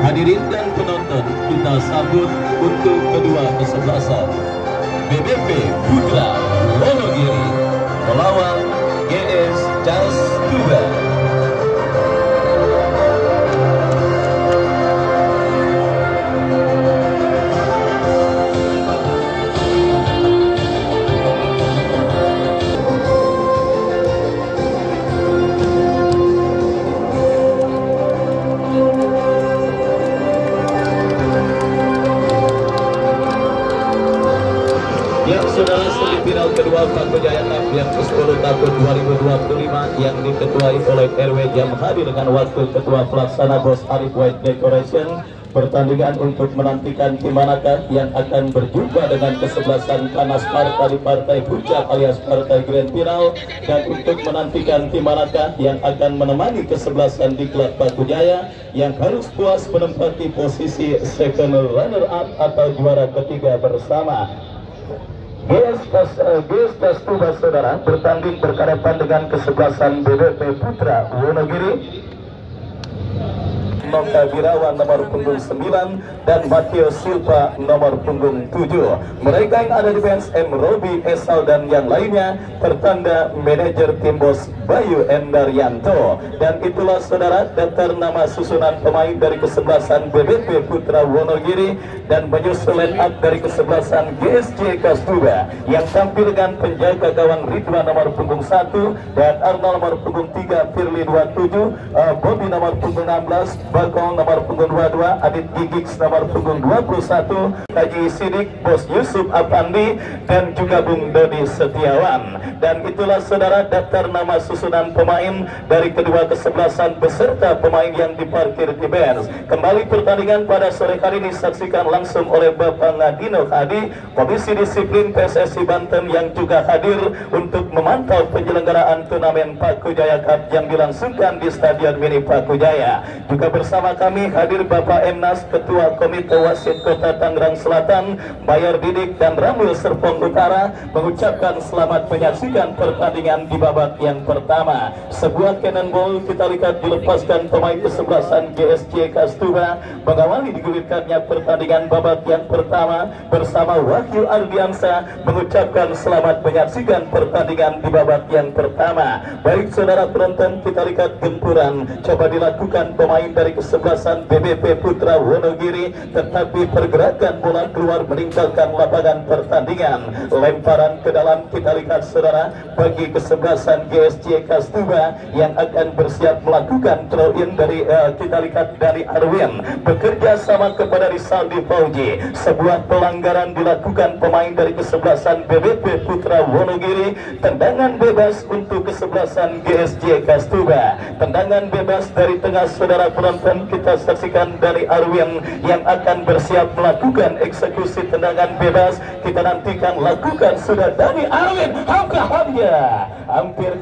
Hadirin dan penonton, kita sambut untuk kedua kesebelasan BBP Putra Wonogiri melawan GS Castuba. Saudara, semifinal kedua Paku Jaya Cup yang ke-10 tahun 2025 yang diketuai oleh RW yang hadir dengan wakil ketua pelaksana Bos Arif White Decoration. Pertandingan untuk menantikan tim manakah yang akan berjumpa dengan kesebelasan Kanas Parta di Partai Puncak alias Partai Grand Final, dan untuk menantikan tim manakah yang akan menemani kesebelasan di klub Paku Jaya yang harus puas menempati posisi second runner up atau juara ketiga bersama. GS Castuba, saudara, bertanding berhadapan dengan kesebelasan BBP Putra Wonogiri. Noka Birawan nomor punggung 9 dan Matteo Silva nomor punggung 7. Mereka yang ada di bench M. Robi, Esal dan yang lainnya tertanda manajer tim Bos Bayu Endaryanto. Dan itulah saudara daftar nama susunan pemain dari kesebelasan BBP Putra Wonogiri, dan menyusul line up dari kesebelasan GSJ Castuba yang tampil dengan penjaga gawang Ridwan nomor punggung 1 dan Arnold nomor punggung 3, Firly 27, Bobby nomor punggung 16, Bagong nomor punggung 22, Adit Gigiks nomor punggung 21, Haji Sidik, Bos Yusuf Apandi, dan juga Bung Dodi Setiawan. Dan itulah saudara daftar nama susunan pemain dari kedua kesebelasan beserta pemain yang diparkir di bench. Kembali pertandingan pada sore hari ini disaksikan langsung oleh Bapak Ngadino Hadi, Komisi Disiplin PSSI Banten, yang juga hadir untuk memantau penyelenggaraan turnamen Paku Jaya Cup yang dilangsungkan di Stadion Mini Paku Jaya. Juga bersama kami hadir Bapak Emnas, Ketua Komite Wasit Kota Tangerang Selatan, Bayar Didik dan Ramil Serpong Utara, mengucapkan selamat menyaksikan pertandingan di babak yang pertama. Sebuah cannonball kita lihat dilepaskan pemain kesebelasan GSJ Castuba mengawali digulirkannya pertandingan babak yang pertama bersama Wakil Ardiansa mengucapkan selamat menyaksikan pertandingan di babak yang pertama. Baik saudara penonton, kita lihat gempuran coba dilakukan pemain dari kesebelasan BBP Putra Wonogiri, tetapi pergerakan bola keluar meninggalkan lapangan pertandingan. Lemparan ke dalam kita lihat saudara bagi kesebelasan GSJ Castuba yang akan bersiap melakukan throw in dari kita lihat dari Arwin bekerja sama kepada Rizaldi Fauji. Sebuah pelanggaran dilakukan pemain dari kesebelasan BBP Putra Wonogiri. Tendangan bebas untuk kesebelasan GSJ Castuba. Tendangan bebas dari tengah saudara penonton, kita saksikan dari Arwin yang akan bersiap melakukan eksekusi tendangan bebas. Kita nantikan lakukan sudah dari Arwin. Hamka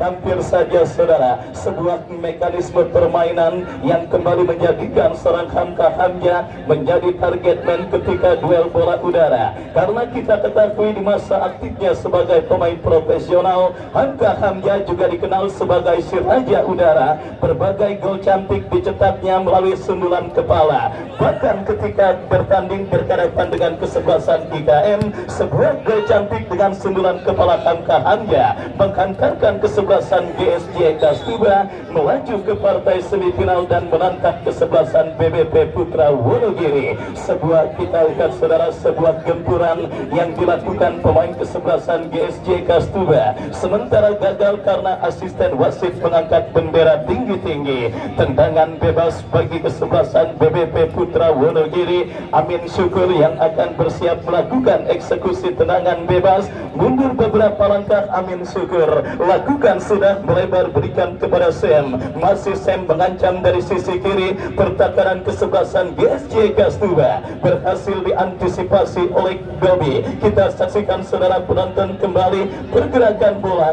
hampir saja saudara sebuah mekanisme permainan yang kembali menjadikan seorang Hamka Hamja menjadi target man ketika duel bola udara. Karena kita ketahui di masa aktifnya sebagai pemain profesional, Hamka Hamja juga dikenal sebagai si raja udara. Berbagai gol cantik dicetaknya melalui sundulan kepala. Bahkan ketika bertanding berhadapan dengan kesebelasan IKM, sebuah gol cantik dengan sundulan kepala tangkahannya menghantarkan kesebelasan GSJ Kastuba melaju ke partai semifinal dan menantang kesebelasan BBP Putra Wonogiri. Sebuah kita lihat saudara, sebuah gempuran yang dilakukan pemain kesebelasan GSJ Kastuba, sementara gagal karena asisten wasit mengangkat bendera tinggi-tinggi. Tendangan bebas bagi kesebelasan BBP Putra Wonogiri. Amin Syukur yang akan bersiap melakukan eksekusi tendangan bebas. Mundur beberapa langkah Amin Syukur, lakukan sudah melebar berikan kepada Sam. Masih Sam mengancam dari sisi kiri. Pertakaran kesebelasan GSJ Kastuba berhasil diantisipasi oleh Gobi. Kita saksikan saudara penonton kembali pergerakan bola.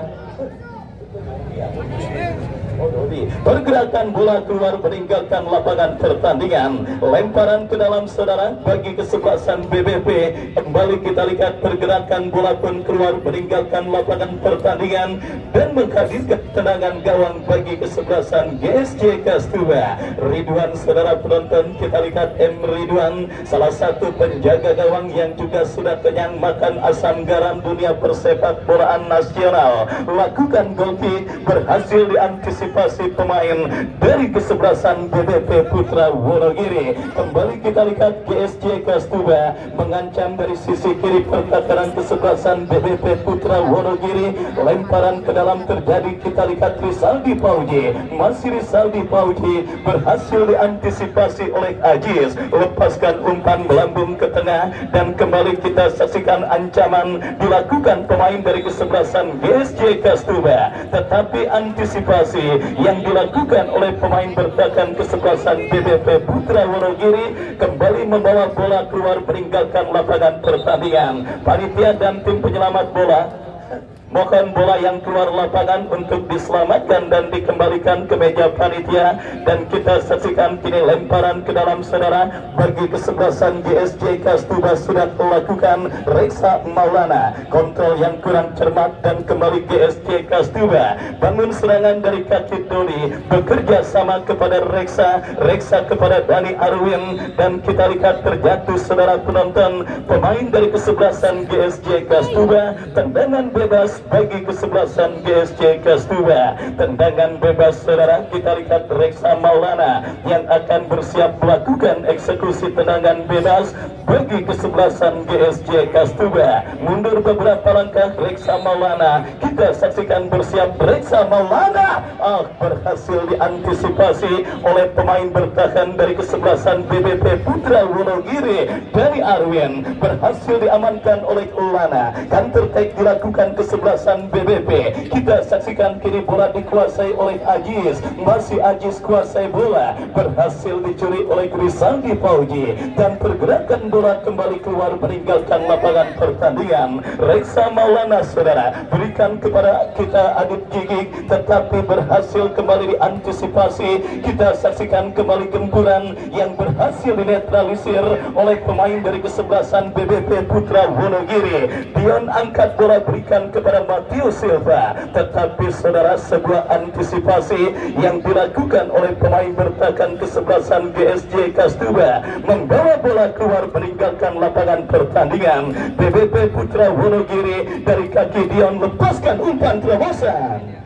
Pergerakan bola keluar meninggalkan lapangan pertandingan. Lemparan ke dalam saudara bagi kesebelasan BBP. Kembali kita lihat pergerakan bola pun keluar meninggalkan lapangan pertandingan dan menghadirkan tendangan gawang bagi kesebelasan GSJ Kastuba. Ridwan saudara penonton, kita lihat M. Ridwan, salah satu penjaga gawang yang juga sudah kenyang makan asam garam dunia persepak bolaan nasional. Lakukan gol kick, berhasil diantisipasi pemain dari kesebelasan BBP Putra Wonogiri. Kembali kita lihat GSJ Kastuba mengancam dari sisi kiri. Pertakaran kesebelasan BBP Putra Wonogiri, lemparan ke dalam terjadi. Kita lihat Rizaldi Pauji, masih Rizaldi Pauji berhasil diantisipasi oleh Aziz, lepaskan umpan melambung ke tengah dan kembali kita saksikan ancaman dilakukan pemain dari kesebelasan GSJ Kastuba, tetapi antisipasi yang dilakukan oleh pemain bertahan kesebelasan BBP Putra Wonogiri kembali membawa bola keluar meninggalkan lapangan pertandingan. Panitia dan tim penyelamat bola mohon bola yang keluar lapangan untuk diselamatkan dan dikembalikan ke meja panitia. Dan kita saksikan kini lemparan ke dalam saudara bagi kesebelasan GSJ Kastuba sudah melakukan Reksa Maulana. Kontrol yang kurang cermat dan kembali GSJ Kastuba bangun serangan dari kaki Doli, bekerja sama kepada Reksa kepada Dani Arwin, dan kita lihat terjatuh saudara penonton pemain dari kesebelasan GSJ Kastuba. Tendangan bebas bagi kesebelasan GSJ Kastuba. Tendangan bebas saudara, kita lihat Reksa Maulana yang akan bersiap melakukan eksekusi tendangan bebas bagi kesebelasan GSJ Kastuba. Mundur beberapa langkah Reksa Maulana, kita saksikan bersiap Reksa Maulana berhasil diantisipasi oleh pemain bertahan dari kesebelasan BBP Putra Wonogiri. Dani Arwin berhasil diamankan oleh Ulana. Counter attack dilakukan kesebelasan BBP. Kita saksikan kini bola dikuasai oleh Aziz. Masih Aziz kuasai bola, berhasil dicuri oleh Rizaldi Pauji dan pergerakan bola kembali keluar meninggalkan lapangan pertandingan. Reksa Maulana saudara berikan kepada kita Adit Gigik, tetapi berhasil kembali diantisipasi. Kita saksikan kembali gempuran yang berhasil dinetralisir oleh pemain dari kesebelasan BBP Putra Wonogiri. Dion angkat bola berikan kepada Matteo Silva, tetapi saudara sebuah antisipasi yang dilakukan oleh pemain bertahan kesebelasan GSJ Kastuba membawa bola keluar meninggalkan lapangan pertandingan. BBP Putra Wonogiri dari kaki Dion lepaskan umpan terobosan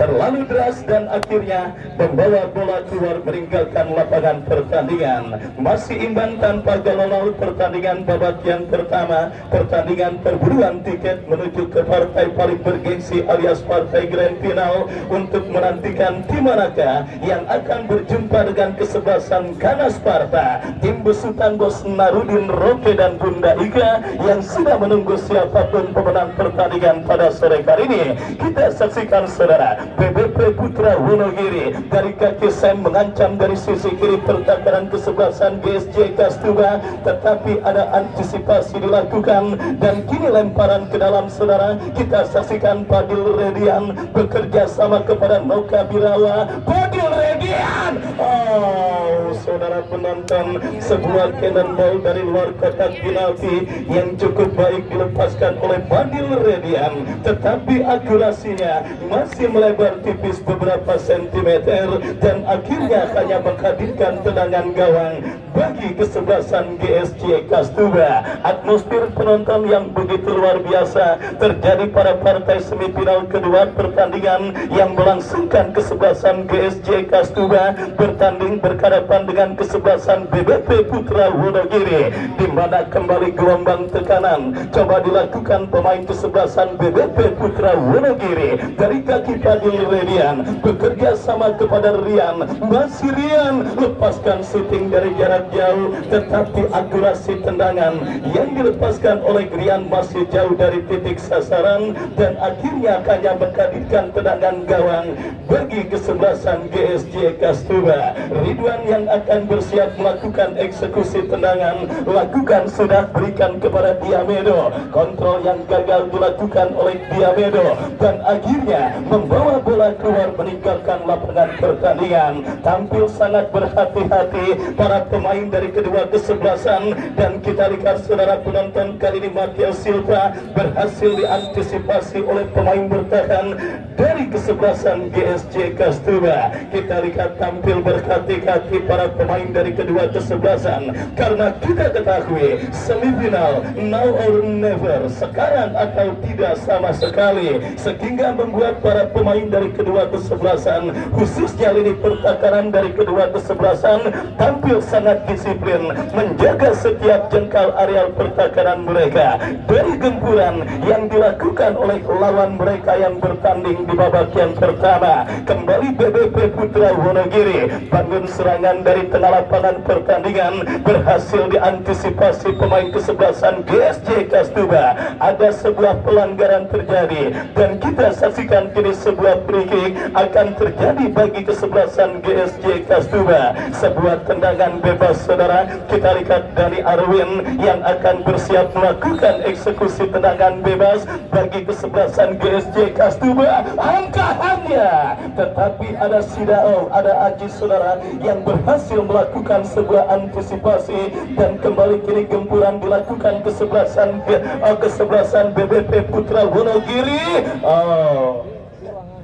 terlalu deras dan akhirnya membawa bola keluar meninggalkan lapangan pertandingan. Masih imbang tanpa gol. Pertandingan babak yang pertama, pertandingan perburuan tiket menuju ke partai paling bergengsi alias partai grand final untuk menantikan tim manakah yang akan berjumpa dengan kesebelasan Kana Sparta, tim besutan Bos Narudin Roke dan Bunda Ika yang sudah menunggu siapapun pemenang pertandingan pada sore hari ini. Kita saksikan saudara, BBP Putra Wonogiri dari kaki Sam mengancam dari sisi kiri pertakaran kesebelasan GSJ Kastuba, tetapi ada antisipasi dilakukan dan kini lemparan ke dalam saudara. Kita saksikan Padil Redian bekerja sama kepada Noka Birawa. Padil Redian Redian. Oh, saudara penonton, sebuah cannonball dari luar kotak penalti yang cukup baik dilepaskan oleh Fadil Redian, tetapi akurasinya masih melebar tipis beberapa sentimeter dan akhirnya hanya menghadirkan tendangan gawang bagi kesebelasan GSJ Kastuba. Atmosfer penonton yang begitu luar biasa terjadi pada partai semifinal kedua pertandingan yang melangsungkan kesebelasan GSJ Kastuba bertanding berhadapan dengan kesebelasan BBP Putra Wonogiri, di mana kembali gelombang tekanan coba dilakukan pemain kesebelasan BBP Putra Wonogiri dari kaki Fadil Redian bekerja sama kepada Rian. Masih Rian lepaskan shooting dari jarak jauh, tetapi akurasi tendangan yang dilepaskan oleh Rian masih jauh dari titik sasaran dan akhirnya hanya menghadirkan tendangan gawang bagi kesebelasan GSJ Kastuba. Ridwan yang akan bersiap melakukan eksekusi tendangan, lakukan sudah berikan kepada Diamedo. Kontrol yang gagal dilakukan oleh Diamedo dan akhirnya membawa bola keluar meninggalkan lapangan pertandingan. Tampil sangat berhati-hati para pemain dari kedua kesebelasan dan kita lihat saudara penonton, kali ini Mateo Silva berhasil diantisipasi oleh pemain bertahan dari kesebelasan GSJ Kastuba. Kita lihat tampil berhati-hati para pemain dari kedua kesebelasan karena kita ketahui semifinal now or never, sekarang atau tidak sama sekali, sehingga membuat para pemain dari kedua kesebelasan khususnya lini pertahanan dari kedua kesebelasan tampil sangat disiplin menjaga setiap jengkal areal pertahanan mereka dari gempuran yang dilakukan oleh lawan mereka yang bertanding di babak yang pertama. Kembali BBP Putra Wonogiri bangun serangan dari tengah lapangan pertandingan, berhasil diantisipasi pemain kesebelasan GSJ Kastuba. Ada sebuah pelanggaran terjadi dan kita saksikan kini sebuah free kick akan terjadi bagi kesebelasan GSJ Kastuba. Sebuah tendangan bebas saudara, kita lihat dari Arwin yang akan bersiap melakukan eksekusi tendangan bebas bagi kesebelasan GSJ Kastuba. Angkatannya, tetapi ada Sidao, ada Aji saudara yang berhasil melakukan sebuah antisipasi dan kembali kini gempuran dilakukan kesebelasan BBP Putra Wonogiri.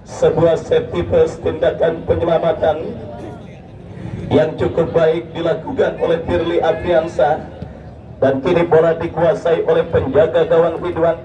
Sebuah safety first, tindakan penyelamatan yang cukup baik dilakukan oleh Firly Apriansa dan kini bola dikuasai oleh penjaga gawang Ridwan.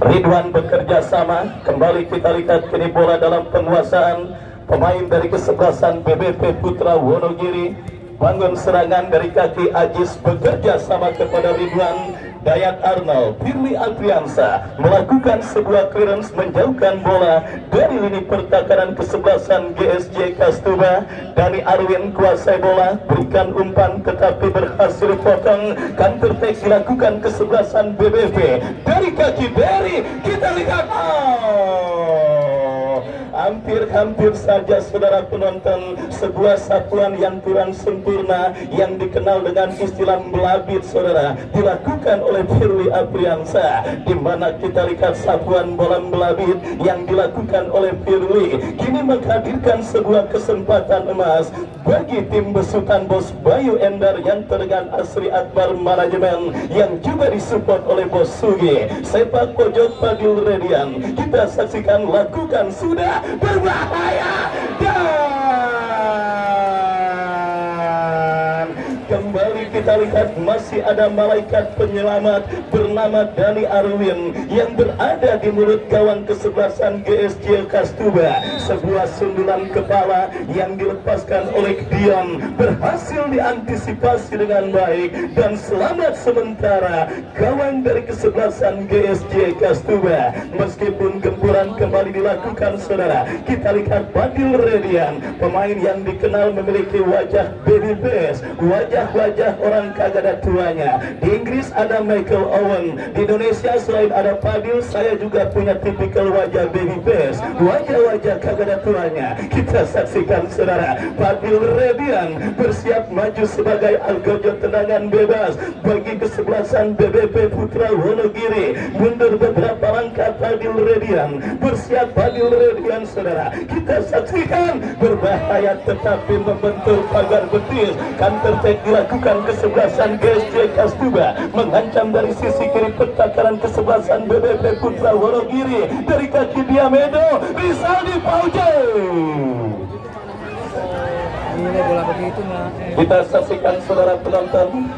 Ridwan bekerja sama, kembali kita lihat kini bola dalam penguasaan pemain dari kesebelasan BBP Putra Wonogiri. Bangun serangan dari kaki Ajis bekerja sama kepada Ridwan. Dayat Arnold, Firly Apriansa melakukan sebuah clearance menjauhkan bola dari lini pertahanan kesebelasan GSJ Kastuba. Dari Arwin kuasai bola, berikan umpan tetapi berhasil dipotong. Counter attack dilakukan kesebelasan BBP dari kaki Berry. Kita lihat, hampir saja saudara penonton, sebuah satuan yang kurang sempurna yang dikenal dengan istilah melabit saudara dilakukan oleh Firly Apriansa, di mana kita lihat satuan bola melabit yang dilakukan oleh Firly kini menghadirkan sebuah kesempatan emas bagi tim besutan Bos Bayu Endar yang dengan Asri Akbar Manajemen yang juga disupport oleh Bos Sugi. Sepak pojok Fadil Redian kita saksikan lakukan sudah berbahaya dan kembali kita lihat masih ada malaikat penyelamat bernama Dani Arwin yang berada di mulut gawang kesebelasan GSJ Kastuba. Sebuah sundulan kepala yang dilepaskan oleh Dion berhasil diantisipasi dengan baik dan selamat sementara gawang dari kesebelasan GSJ Kastuba. Meskipun gempuran kembali dilakukan saudara, kita lihat Fadil Redian, pemain yang dikenal memiliki wajah baby face, wajah orang kagak ada tuanya. Di Inggris ada Michael Owen. Di Indonesia selain ada Fadil, saya juga punya tipikal wajah baby face, wajah-wajah kagak ada tuanya. Kita saksikan saudara, Fadil Redian bersiap maju sebagai algojo tendangan bebas bagi kesebelasan BBP Putra Wonogiri. Mundur beberapa langkah Fadil Redian, bersiap Fadil Redian saudara. Kita saksikan, berbahaya tetapi membentur pagar betis. Counter attack dilakukan kesebelasan GSJ Kastuba, mengancam dari sisi kiri pertakaran kesebelasan BBP Putra Wonogiri. Dari kaki Diamedo, Rizaldi Pauja. Bola begitu mah. Kita saksikan saudara penonton,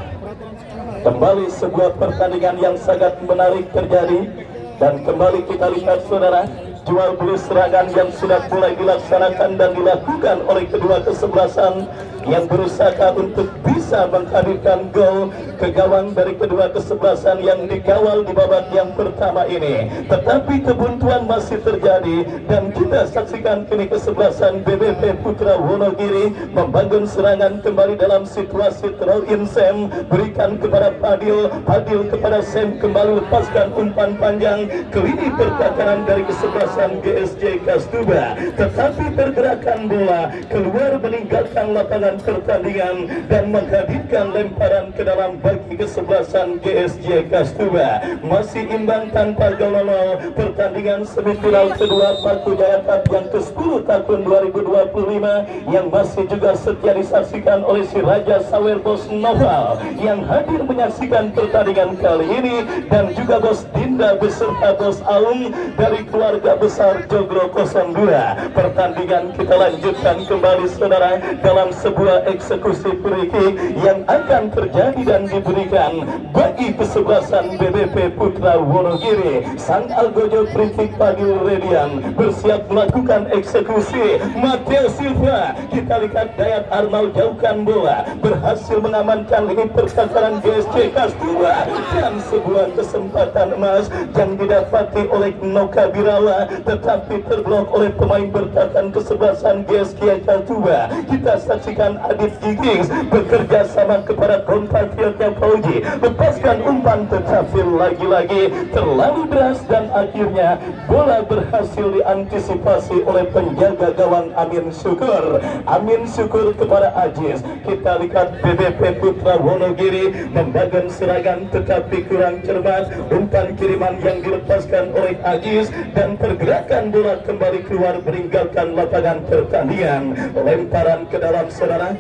kembali sebuah pertandingan yang sangat menarik terjadi. Dan kembali kita lihat saudara, jual beli serangan yang sudah mulai dilaksanakan dan dilakukan oleh kedua kesebelasan yang berusaha untuk bisa menghadirkan gol ke gawang dari kedua kesebelasan yang dikawal di babak yang pertama ini. Tetapi kebuntuan masih terjadi dan kita saksikan kini kesebelasan BBP Putra Wonogiri membangun serangan kembali dalam situasi throw in Sam, berikan kepada Fadil, Fadil kepada Sam, kembali lepaskan umpan panjang ke lini pertahanan dari kesebelasan GSJ Kastuba. Tetapi pergerakan bola keluar meninggalkan lapangan pertandingan dan menghadirkan lemparan ke dalam bagi kesebelasan GSJ Kastuba. Masih imbang tanpa gol 0. Pertandingan semifinal kedua Paku Jaya Cup yang ke-10 tahun 2025 yang masih juga setia disaksikan oleh si Raja Sawer Bos Noval yang hadir menyaksikan pertandingan kali ini, dan juga Bos Dinda beserta Bos Aung dari keluarga besar Jogro 02. Pertandingan kita lanjutkan kembali saudara dalam sebuah eksekusi free kick yang akan terjadi dan diberikan bagi kesebelasan BBP Putra Wonogiri. Sang algojo free kick Fadil Redian bersiap melakukan eksekusi. Mateo Silva, kita lihat Dayat Arnold jauhkan bola, berhasil mengamankan lini pertahanan GSJ Kastuba, dan sebuah kesempatan emas yang didapati oleh Noka Birawa tetapi terblok oleh pemain bertahan kesebelasan GSJ Kastuba. Kita saksikan Adit Gigings bekerja sama kepada compatriotnya Fauji, lepaskan umpan tetapi lagi-lagi terlalu deras dan akhirnya bola berhasil diantisipasi oleh penjaga gawang Amin Syukur. Amin Syukur kepada Ajis. Kita lihat BBP Putra Wonogiri membangun serangan tetapi kurang cermat, umpan kiriman yang dilepaskan oleh Ajis dan pergerakan bola kembali keluar meninggalkan lapangan pertandingan. Lemparan ke dalam saudara.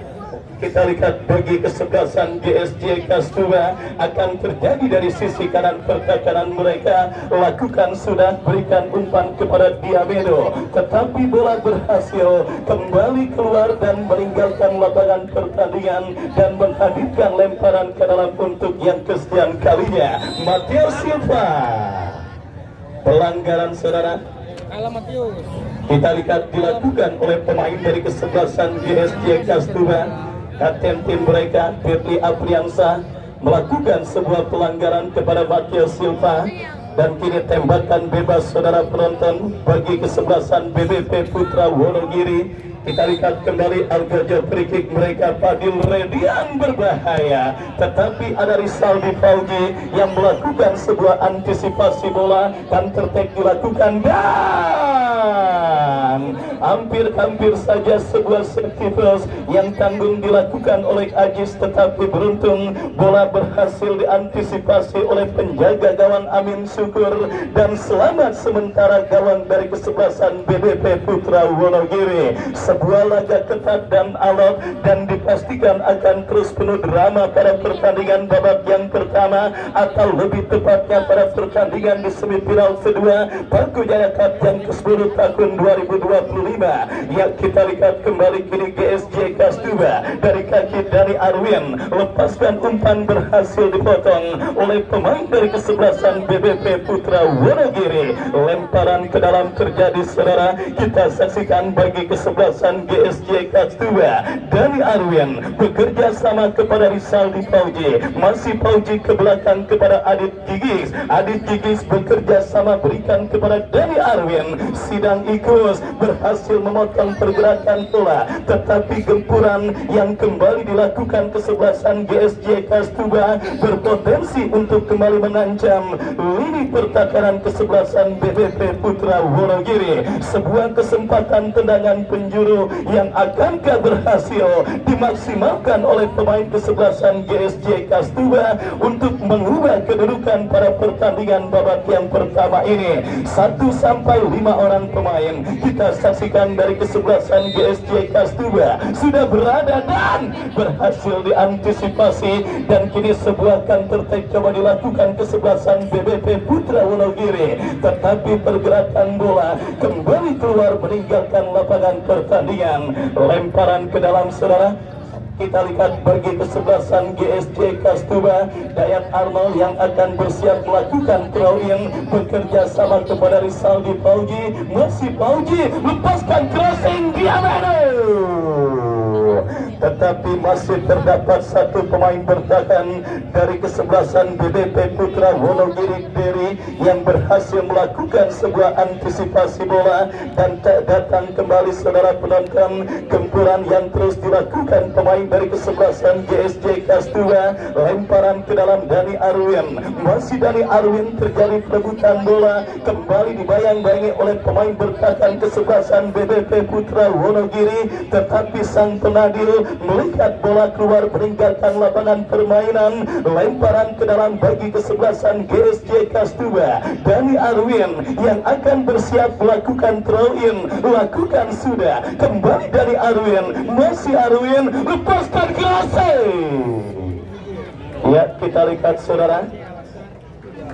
Kita lihat bagi kesebelasan GSJ Kastuba akan terjadi dari sisi kanan pertahanan mereka. Lakukan sudah, berikan umpan kepada Diamedo, tetapi bola berhasil kembali keluar dan meninggalkan lapangan pertandingan dan menghadirkan lemparan ke dalam untuk yang kesekian kalinya. Mateo Silva, pelanggaran saudara. Kita lihat dilakukan oleh pemain dari kesebelasan GSJ Kastuba. Kapten tim mereka Firly Apriansa melakukan sebuah pelanggaran kepada Mateo Silva, dan kini tembakan bebas saudara penonton bagi kesebelasan BBP Putra Wonogiri. Kita lihat kembali algojo free kick mereka. Fadil Redian berbahaya, tetapi ada Rizaldi Pauji yang melakukan sebuah antisipasi bola dan tertek dilakukan, dan hampir saja sebuah safety first yang tanggung dilakukan oleh Ajis, tetapi beruntung bola berhasil diantisipasi oleh penjaga gawang Amin Syukur dan selamat sementara gawang dari kesebelasan BBP Putra Wonogiri. Sebuah laga ketat dan alot dan dipastikan akan terus penuh drama pada pertandingan babak yang pertama, atau lebih tepatnya pada pertandingan di semifinal kedua Paku Jaya Cup yang ke-10 tahun 2025. Yang kita lihat kembali kini GSJ Kastuba dari kaki Dani Arwin, lepaskan umpan berhasil dipotong oleh pemain dari kesebelasan BBP Putra Wonogiri. Lemparan ke dalam terjadi saudara. Kita saksikan bagi kesebelasan GSJ Kastuba. Dani Arwin bekerja sama kepada Rizaldi Pauji, masih Pauji ke belakang kepada Adit Gigis. Adit Gigis bekerja sama berikan kepada Dani Arwin. Sidang Ikus berhasil berhasil memotong pergerakan bola, tetapi gempuran yang kembali dilakukan kesebelasan GSJ Kastuba berpotensi untuk kembali mengancam lini pertahanan kesebelasan BBP Putra Wonogiri. Sebuah kesempatan tendangan penjuru yang akankah berhasil dimaksimalkan oleh pemain kesebelasan GSJ Kastuba untuk mengubah kedudukan pada pertandingan babak yang pertama ini. 1 sampai 5 orang pemain kita saksikan dari kesebelasan GSJ Kastuba sudah berada dan berhasil diantisipasi, dan kini sebuah counter attack coba dilakukan kesebelasan BBP Putra Wonogiri, tetapi pergerakan bola kembali keluar meninggalkan lapangan pertandingan. Lemparan ke dalam, saudara. Kita lihat bagi kesebelasan GSJ Kastuba, Dayat Arnold yang akan bersiap melakukan throw-in bekerja sama kepada Rizaldi Pauji. Masih Pauji lepaskan crossing Diamano, tetapi masih terdapat satu pemain bertahan dari kesebelasan BBP Putra Wonogiri Deri yang berhasil melakukan sebuah antisipasi bola, dan datang kembali saudara penonton. Gempuran yang terus dilakukan pemain dari kesebelasan GSJ Kastuba. Lemparan ke dalam Dani Arwin, masih Dani Arwin, terjadi perebutan bola, kembali dibayang-bayangi oleh pemain bertahan kesebelasan BBP Putra Wonogiri, tetapi sang penadil melihat bola keluar meninggalkan lapangan permainan. Lemparan ke dalam bagi kesebelasan GSJ Kastuba. Dani Arwin yang akan bersiap melakukan throw-in, lakukan sudah. Kembali Dani Arwin, masih Arwin, lepaskan crossing. Ya, kita lihat saudara,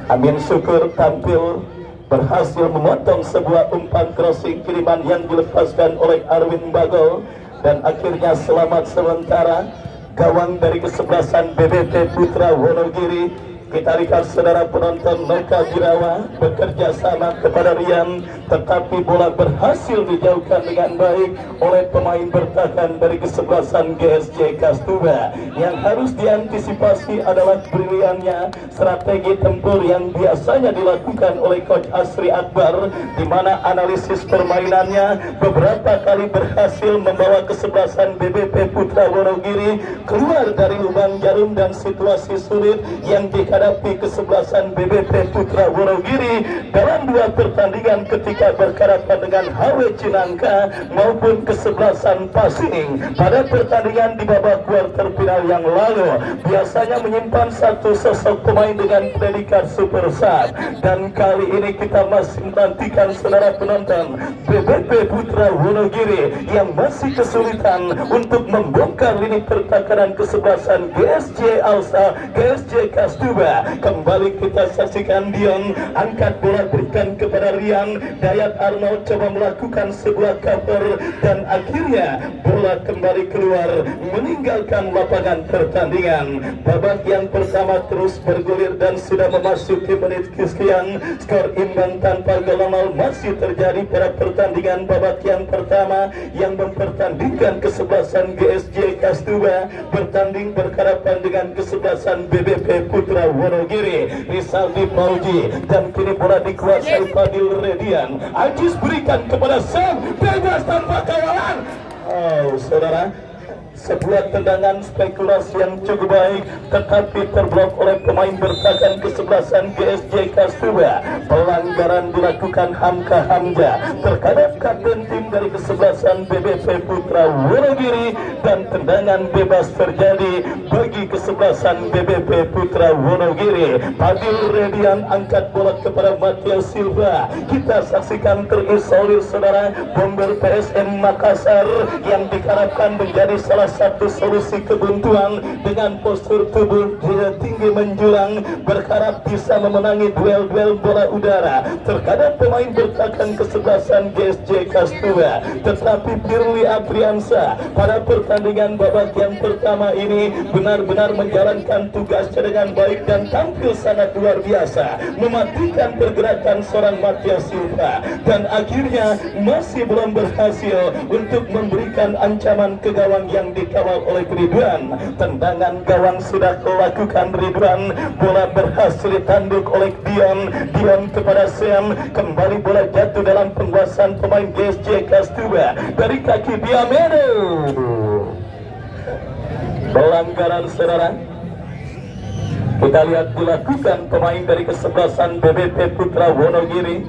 Amin Syukur tampil berhasil memotong sebuah umpan crossing kiriman yang dilepaskan oleh Arwin Bagol, dan akhirnya selamat sementara gawang dari kesebelasan BBP Putra Wonogiri. Kita lihat saudara penonton, Noka Birawa bekerja sama kepada Rian, tetapi bola berhasil dijauhkan dengan baik oleh pemain bertahan dari kesebelasan GSJ Kastuba. Yang harus diantisipasi adalah briliannya strategi tempur yang biasanya dilakukan oleh Coach Asri Akbar, di mana analisis permainannya beberapa kali berhasil membawa kesebelasan BBP Putra Wonogiri keluar dari lubang jarum dan situasi sulit yang dihadapi kesebelasan BBP Putra Wonogiri dalam 2 pertandingan ketika berhadapan dengan HW Cinangka maupun kesebelasan Pasining pada pertandingan di babak kuarter final yang lalu. Biasanya menyimpan satu sosok pemain dengan predikat super sub, dan kali ini kita masih menantikan saudara penonton BBP Putra Wonogiri yang masih kesulitan untuk membongkar lini pertahanan kesebelasan GSJ Kastuba. Kembali kita saksikan Dion angkat bola, berikan kepada Rian. Dayat Arnold coba melakukan sebuah cover, dan akhirnya bola kembali keluar meninggalkan lapangan pertandingan. Babak yang pertama terus bergulir dan sudah memasuki menit kesekian. Skor imbang tanpa gol masih terjadi pada pertandingan babak yang pertama yang mempertandingkan kesebelasan GSJ Kastuba bertanding berhadapan dengan kesebelasan BBP Putra Wonogiri. Rizaldi Pauji, dan kini bola dikuasai Fadil Redian. Ajis berikan kepada Sam, bebas tanpa kawalan. Oh saudara, sebuah tendangan spekulasi yang cukup baik, tetapi terblok oleh pemain bertahan kesebelasan GSJ Kastuba. Pelanggaran dilakukan Hamka Hamja terhadap kapten tim dari kesebelasan BBP Putra Wonogiri, dan tendangan bebas terjadi bagi kesebelasan BBP Putra Wonogiri. Fadil Redian angkat bola kepada Mateo Silva. Kita saksikan terisolir saudara bomber PSM Makassar yang diharapkan menjadi salah satu solusi kebuntuan dengan postur tubuh tinggi menjulang, berharap bisa memenangi duel-duel bola udara terhadap pemain bertahan kesebelasan GSJ Kastuba. Tetapi Firly Apriansa pada pertandingan babak yang pertama ini benar-benar menjalankan tugasnya dengan baik dan tampil sangat luar biasa, mematikan pergerakan seorang Matias Silva, dan akhirnya masih belum berhasil untuk memberikan ancaman ke gawang yang dikawal oleh Ridwan. Tendangan gawang sudah dilakukan Ridwan, bola berhasil ditanduk oleh Dion kepada Sam. Kembali bola jatuh dalam penguasaan pemain GSJ Kastuba dari kaki Diameno. Pelanggaran saudara, kita lihat dilakukan pemain dari kesebelasan BBP Putra Wonogiri.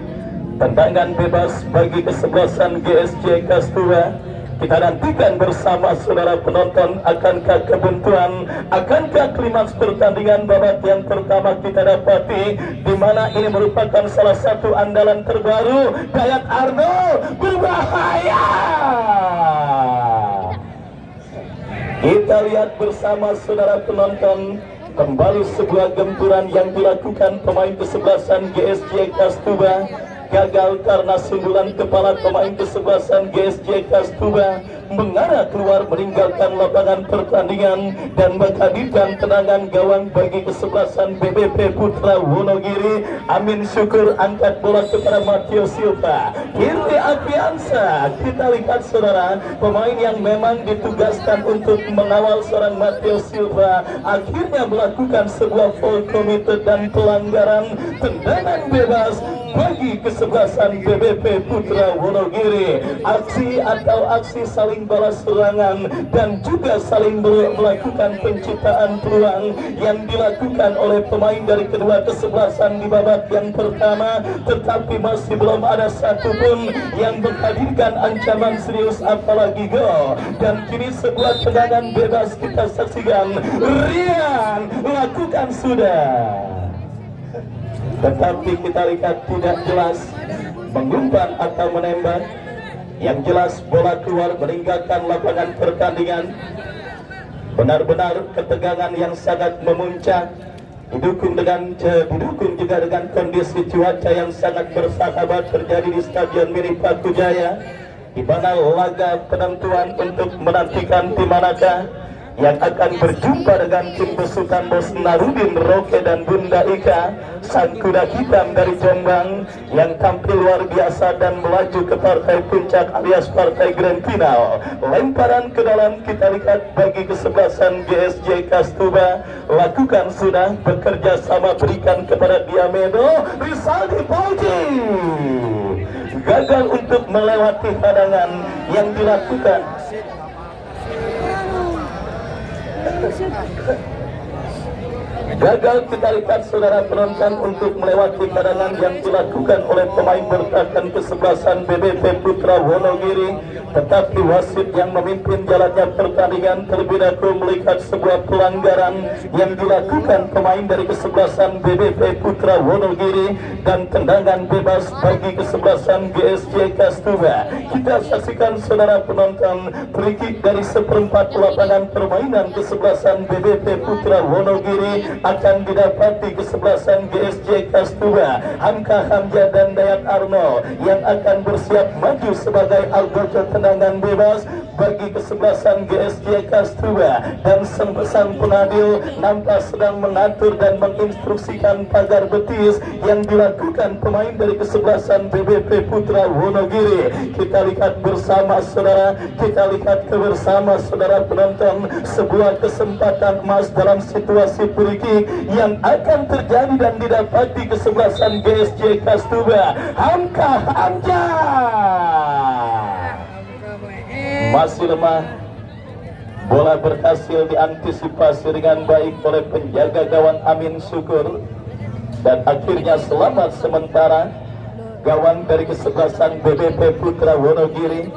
Tendangan bebas bagi kesebelasan GSJ Kastuba. Kita nantikan bersama saudara penonton, akankah kebuntuan, akankah klimaks pertandingan babak yang pertama kita dapati, di mana ini merupakan salah satu andalan terbaru Dayat Arnold berbahaya. Kita lihat bersama saudara penonton, kembali sebuah gempuran yang dilakukan pemain kesebelasan GSJ Kastuba. Gagal karena sundulan kepala pemain kesebelasan GSJ Kastuba mengarah keluar meninggalkan lapangan pertandingan dan menghadirkan tendangan gawang bagi kesebelasan BBP Putra Wonogiri. Amin syukur angkat bola kepada Matteo Silva. Kirti Apiansa, kita lihat saudara, pemain yang memang ditugaskan untuk mengawal seorang Matteo Silva akhirnya melakukan sebuah foul committed dan pelanggaran. Tendangan bebas bagi kesebelasan BBP Putra Wonogiri. Aksi atau aksi saling balas serangan dan juga saling melakukan penciptaan peluang yang dilakukan oleh pemain dari kedua kesebelasan di babak yang pertama, tetapi masih belum ada satupun yang menghadirkan ancaman serius apalagi gol. Dan kini sebuah tendangan bebas kita saksikan Rian lakukan sudah, tetapi kita lihat tidak jelas mengumpan atau menembak. Yang jelas bola keluar meninggalkan lapangan pertandingan. Benar-benar ketegangan yang sangat memuncak, didukung juga dengan kondisi cuaca yang sangat bersahabat terjadi di Stadion Mini Paku Jaya, di mana laga penentuan untuk menantikan tim manakah yang akan berjumpa dengan tim besutan Bos Narudin Roke dan Bunda Ika, sang kuda hitam dari Jombang yang tampil luar biasa dan melaju ke partai puncak alias partai grand final. Lemparan ke dalam kita lihat bagi kesebelasan GSJ Kastuba, lakukan sudah, bekerja sama berikan kepada Diameno. Rizaldi Pauji gagal untuk melewati hadangan yang dilakukan. Gagal kita lihat saudara penonton untuk melewati cadangan yang dilakukan oleh pemain bertahan kesebelasan BBP Putra Wonogiri, tetapi wasit yang memimpin jalannya pertandingan terlebih dahulu melihat sebuah pelanggaran yang dilakukan pemain dari kesebelasan BBP Putra Wonogiri dan tendangan bebas bagi kesebelasan GSJ Kastuba. Kita saksikan saudara penonton, free kick dari seperempat lapangan permainan kesebelasan BBP Putra Wonogiri akan didapati kesebelasan GSJ Kastuba. Hamka Hamzah dan Dayat Arnold yang akan bersiap maju sebagai algojo tendangan bebas bagi kesebelasan GSJ Kastuba. Dan sang penadil nampak sedang mengatur dan menginstruksikan pagar betis yang dilakukan pemain dari kesebelasan BBP Putra Wonogiri. Kita lihat bersama saudara, kita lihat bersama saudara penonton, sebuah kesempatan emas dalam situasi free kick yang akan terjadi dan didapati kesebelasan GSJ Kastuba. Hamka Hamzah masih lemah, bola berhasil diantisipasi dengan baik oleh penjaga gawang Amin Syukur, dan akhirnya selamat sementara gawang dari kesebelasan BBP Putra Wonogiri.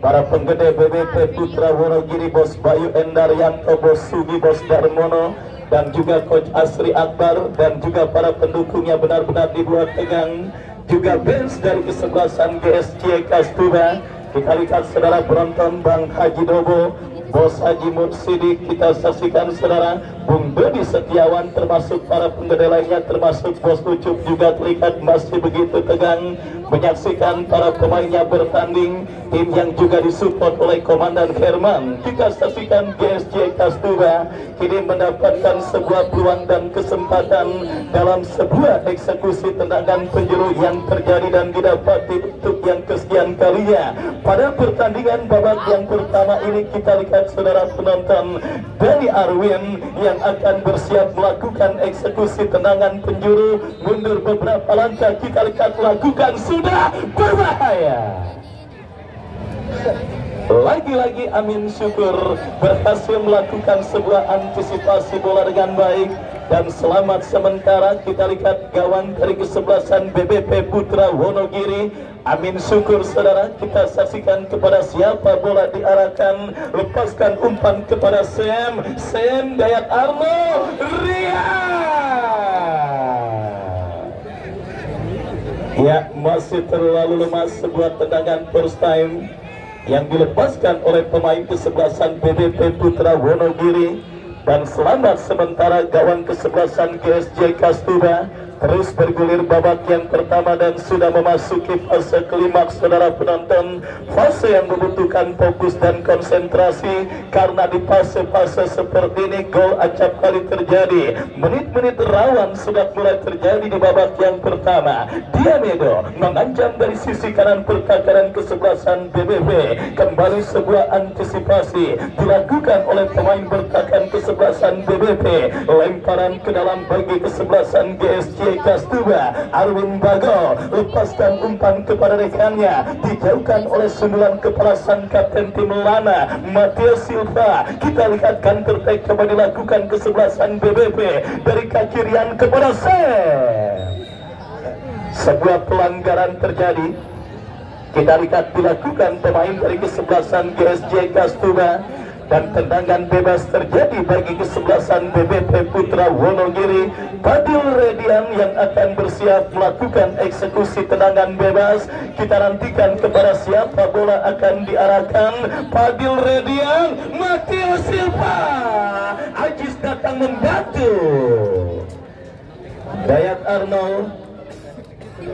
Para penggede BBP Putra Wonogiri, Bos Bayu Endaryanto, Bos Sugi, Bos Darmono, dan juga Coach Asri Akbar, dan juga para pendukungnya benar-benar dibuat tegang. Juga bench dari kesebelasan GSJ Kastuba. Kita lihat saudara penonton, Bang Haji Dobo, Bos Haji Mursidik. Kita saksikan saudara Bung Dodi Setiawan termasuk para penggede lainnya, termasuk Bos Ucup juga terlihat masih begitu tegang menyaksikan para pemainnya bertanding. Tim yang juga disupport oleh Komandan Herman, kita saksikan GSJ Kastuba kini mendapatkan sebuah peluang dan kesempatan dalam sebuah eksekusi tendangan penjuru yang terjadi dan didapati untuk yang kesekian kalinya pada pertandingan babak yang pertama ini. Kita lihat saudara penonton, Dani Arwin yang akan bersiap melakukan eksekusi tendangan penjuru mundur beberapa langkah. Kita lihat lakukan, sudah berbahaya. Lagi-lagi Amin Syukur berhasil melakukan sebuah antisipasi bola dengan baik dan selamat sementara. Kita lihat gawang dari kesebelasan BBP Putra Wonogiri, Amin Syukur saudara. Kita saksikan kepada siapa bola diarahkan, lepaskan umpan kepada Sam Dayat Arno Ria. Ya, masih terlalu lemah sebuah tendangan first time yang dilepaskan oleh pemain kesebelasan BBP Putra Wonogiri. Dan selamat sementara gawang kesebelasan GSJ Kastuba terus bergulir babak yang pertama dan sudah memasuki fase klimaks saudara penonton, fase yang membutuhkan fokus dan konsentrasi karena di fase-fase seperti ini gol acap kali terjadi. Menit-menit rawan sudah mulai terjadi di babak yang pertama. Diamedo mengancam dari sisi kanan pertahanan kesebelasan BBB. Kembali sebuah antisipasi dilakukan oleh pemain bertahan kesebelasan BBB, lemparan ke dalam bagi kesebelasan GSJ Kastuba. Arwin Bago lepaskan umpan kepada rekannya, dijauhkan oleh sundulan kepala sang kapten tim Lana Mateo Silva. Kita lihat counter attack coba dilakukan kesebelasan BBP dari kaki Rian kepada Sam. Sebuah pelanggaran terjadi. Kita lihat dilakukan pemain dari kesebelasan GSJ Kastuba dan tendangan bebas terjadi bagi kesebelasan BBP Putra Wonogiri. Padil Redian yang akan bersiap melakukan eksekusi tendangan bebas. Kita nantikan kepada siapa bola akan diarahkan. Padil Redian, Mateo Silva, Ajis datang membantu. Dayat Arnold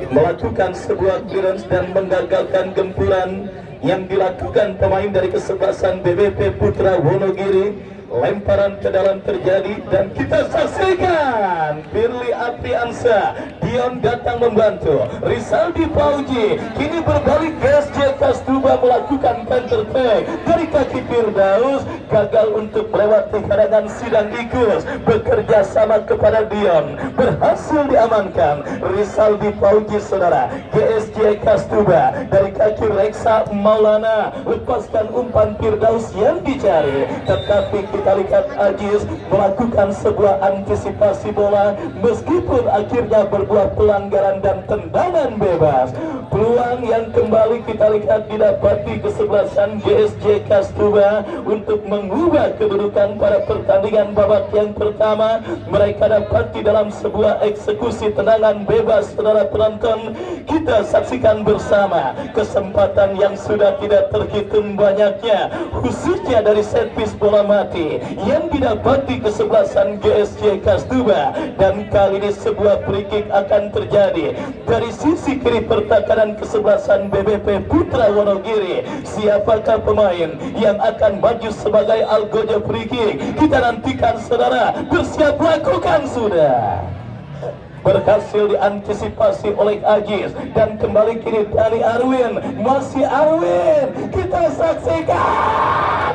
melakukan sebuah clearance dan menggagalkan gempuran yang dilakukan pemain dari kesebelasan BBP Putra Wonogiri. Lemparan ke dalam terjadi dan kita saksikan Firly Apriansa, Dion datang membantu. Rizaldi Pauji kini berbalik, GSJ Kastuba melakukan counter attack dari kaki Firdaus, gagal untuk melewati hadangan Sidang Ikus, bekerja sama kepada Dion, berhasil diamankan. Rizaldi Pauji saudara, GSJ Kastuba dari kaki Reksa Maulana, lepaskan umpan Firdaus yang dicari, tetapi kita lihat Ajis melakukan sebuah antisipasi bola meskipun akhirnya berbuah pelanggaran dan tendangan bebas. Peluang yang kembali kita lihat didapati kesebelasan GSJ Kastuba untuk mengubah kedudukan pada pertandingan babak yang pertama. Mereka dapati dalam sebuah eksekusi tendangan bebas saudara penonton. Kita saksikan bersama kesempatan yang sudah tidak terhitung banyaknya, khususnya dari set piece bola mati yang didapati kesebelasan GSJ Kastuba. Dan kali ini sebuah free kick akan terjadi dari sisi kiri pertahanan kesebelasan BBP Putra Wonogiri. Siapakah pemain yang akan maju sebagai algojo free kick? Kita nantikan saudara, bersiap lakukan sudah. Berhasil diantisipasi oleh Ajis dan kembali kini dari Arwin, masih Arwin, kita saksikan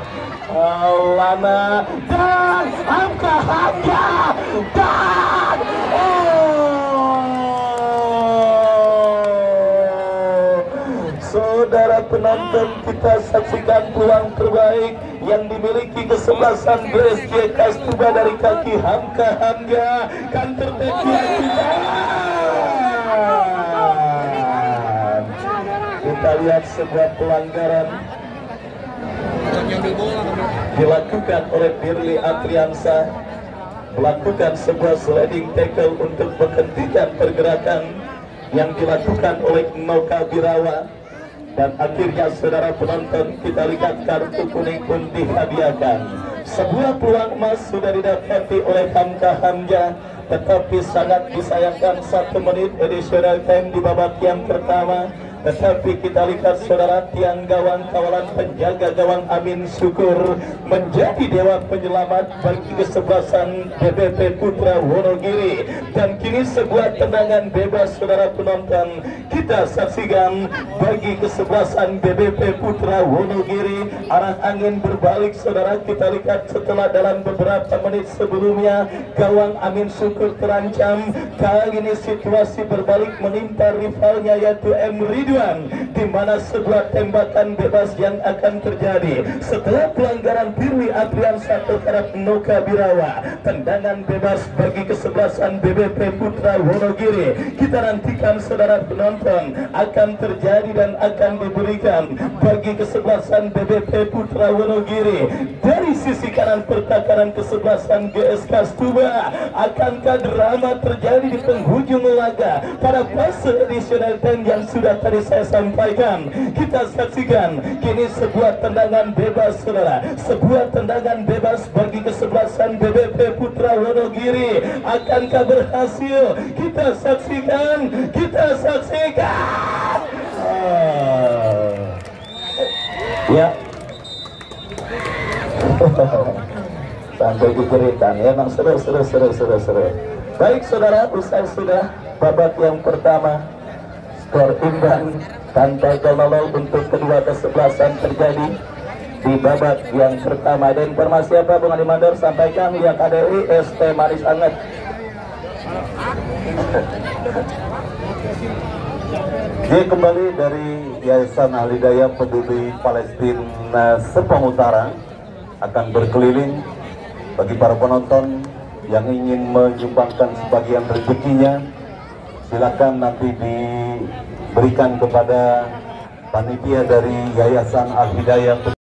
Lana dan Hamka dan saudara penonton, kita saksikan peluang terbaik yang dimiliki kesebelasan GSJ Kastuba dari kaki Hamka counter attack dilakukan. Kita lihat sebuah pelanggaran dilakukan oleh Firly Apriansa, melakukan sebuah sliding tackle untuk menghentikan pergerakan yang dilakukan oleh Noka Birawa. Dan akhirnya saudara penonton, kita lihat kartu kuning pun dihadiahkan. Sebuah peluang emas sudah didapati oleh Hamka Hamzah, tetapi sangat disayangkan 1 menit additional time di babak yang pertama. Tetapi kita lihat saudara, tiang gawang kawalan penjaga gawang Amin Syukur menjadi dewa penyelamat bagi kesebelasan BBP Putra Wonogiri. Dan kini sebuah tendangan bebas saudara penonton, kita saksikan bagi kesebelasan BBP Putra Wonogiri. Arah angin berbalik saudara, kita lihat setelah dalam beberapa menit sebelumnya gawang Amin Syukur terancam. Kali ini situasi berbalik menimpa rivalnya yaitu M. Ridwan, di mana sebuah tembakan bebas yang akan terjadi setelah pelanggaran Firly Apriansa terhadap Noka Birawa. Tendangan bebas bagi kesebelasan BBP Putra Wonogiri. Kita nantikan saudara penonton akan terjadi dan akan diberikan bagi kesebelasan BBP Putra Wonogiri. Dari sisi kanan pertakaran kesebelasan GSK Stuba, akankah drama terjadi di penghujung laga pada fase additional time yang sudah tadi saya sampaikan? Kita saksikan kini sebuah tendangan bebas saudara, sebuah tendangan bebas bagi kesebelasan BBP Putra Wonogiri. Akankah berhasil? Kita saksikan, kita saksikan. Ya. Sampai kejeritan, emang seru. Baik saudara, usai sudah babak yang pertama, skor imbang tanpa gol untuk kedua kesebelasan terjadi di babak yang pertama. Dan informasi apa Bung Adi Mandor sampaikan yang KDRI ST Manis Anget. Dia kembali dari Yayasan Al-Hidayah Peduli Palestina Serpong Utara akan berkeliling bagi para penonton yang ingin menyumbangkan sebagian rezekinya. Silakan nanti diberikan kepada panitia dari Yayasan Al-Hidayah